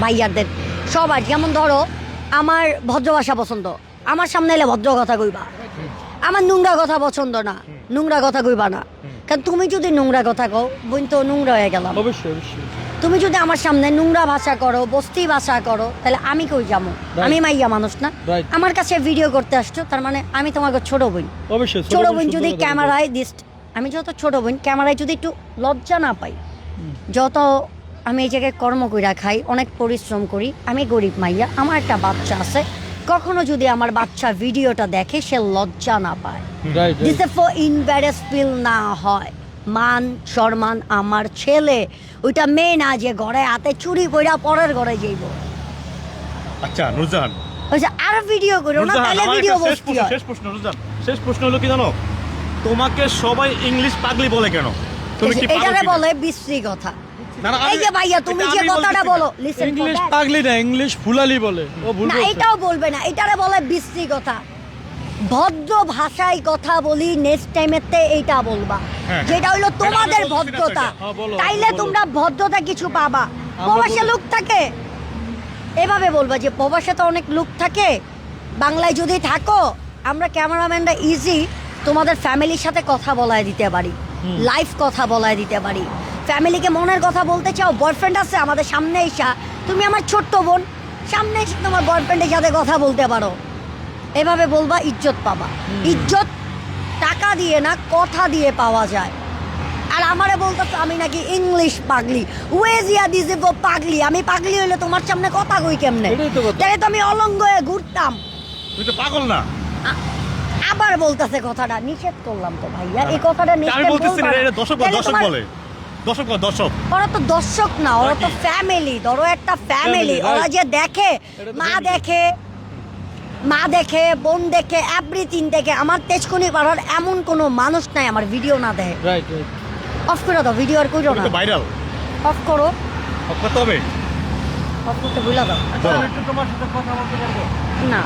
ভাইয়াদের সবার, যেমন ধরো আমার ভদ্র ভাষা পছন্দ, আমার সামনে এলে ভদ্র কথা কইবা। আমার নোংরা কথা পছন্দ না, নোংরা কথা কইবা না। কারণ তুমি যদি নোংরা কথা কও, বোন তো নোংরা হয়ে গেলাম। অবশ্যই অবশ্যই। তুমি যদি আমার সামনে নোংরা ভাষা করো, বস্তি ভাষা করো, তাহলে আমি কই যাবো? আমি মাইয়া মানুষ না? Right. আমার কাছে ভিডিও করতে আসছো, তার মানে আমি তোমাকে ছোট বোন। অবশ্যই ছোট বোন যদি ক্যামেরায় আমি যত ছোট বোন ক্যামেরায় যদি একটু লজ্জা না পাই, যত আমি এই জায়গায় কর্ম কইরা খাই, অনেক পরিশ্রম করি, আমি গরিব মাইয়া, আমার একটা বাচ্চা আছে, কখনো যদি আমার বাচ্চা ভিডিওটা দেখে সে লজ্জা না পায়, রাইট দিস ফর ইনভ্যারেস ফিল না হয়, মান সম্মান আমার ছেলে ওইটা মেয়ে না যে ঘরে হাতে চুরি কইরা পরের ঘরে যাইব। আচ্ছা নুরজাহান, ওই যে আর ভিডিও করো না, নুরজাহান, তাহলে আমার ভিডিও একটা বসতি হয়। শেষ প্রশ্ন নুরজাহান, শেষ প্রশ্ন হলো কি জানো, তোমাকে সবাই ইংলিশ পাগলি বলে কেন? তুমি কি পাগল এটারে কিনা? বলে বিশ্রী কথা। না, না, এই যে ভাইয়া তুমি এটা যে আমি কথাটা বলতেছি বলো, না। লিসেন ইংলিশ পাগলি না, ইংলিশ ফুলালি বলে। ও ভুল না, বলছে। এটাও বলবে না, এটারে বলে বিশ্রী কথা। ভদ্র ভাষায় কথা বলি, নেক্সট টাইমেতে এইটা বলবা, হ্যাঁ। যেটা হইলো তোমাদের আমি বলছি না ভদ্রতা। সেটা। হ্যাঁ, বলো, তাইলে বলো। তোমরা ভদ্রতা কিছু পাবা। আমরা প্রবাসে বলি। লোক থাকে, এভাবে বলবা যে প্রবাসে তো অনেক লোক থাকে, বাংলায় যদি থাকো, আমরা ক্যামেরাম্যানরা ইজি তোমাদের ফ্যামিলির সাথে কথা বলায় দিতে পারি, লাইভ কথা বলায় দিতে পারি। ফ্যামিলিকে মনের কথা বলতে চাও, বয়ফ্রেন্ড আছে আমাদের সামনে এসা, তুমি আমার ছোট্ট বোন, সামনে এসে তোমার বয়ফ্রেন্ডের সাথে কথা বলতে পারো, এভাবে বলবা, ইজ্জত পাবা। ইজ্জত টাকা দিয়ে না, কথা দিয়ে পাওয়া যায়। আর আমারে বলতো আমি নাকি ইংলিশ পাগলি, ওয়েজিয়া দিছে পাগলি, আমি পাগলি হইলে তোমার সামনে কথা কই কেমনে? এটাই তো কথা। তাহলে তো আমি অলঙ্গ হয়ে ঘুরতাম। তুমি তো পাগল না। আবার বলতেছে কথাটা, নিষেধ করলাম তো ভাইয়া, এই কথাটা আমি নিষেধ বলতেছি না, বলবা না। এটা দর্শক তাহলে দর্শক তোমার- বলে, দর্শক বলে, দর্শক। ওরা তো দর্শক না, ওরা তো কি? ফ্যামিলি। ধরো একটা ফ্যামিলি, Family, ওরা right. যে দেখে, এটা তো মা family. দেখে, মা দেখে, বোন দেখে, এভরিথিং দেখে। আমার তেজকুনি পাড়ার এমন কোনো মানুষ নাই আমার ভিডিও না দেখে। Right right. অফ করে দাও, ভিডিও আর করো তুমি না, তো ভাইরাল, অফ করো, করতে হবে। অফ করতে ভুলে দাও। ধরো, একটু তোমার সাথে কথা বলতে পারবো? না,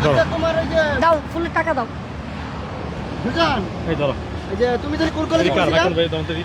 ধরো, তোমার এই যে দাও, ফুলের টাকা দাও। বুঝান, এই ধরো। এই যে তুমি যে কুলকলি এদিকে আর রাখেন ভাই, তোমাদের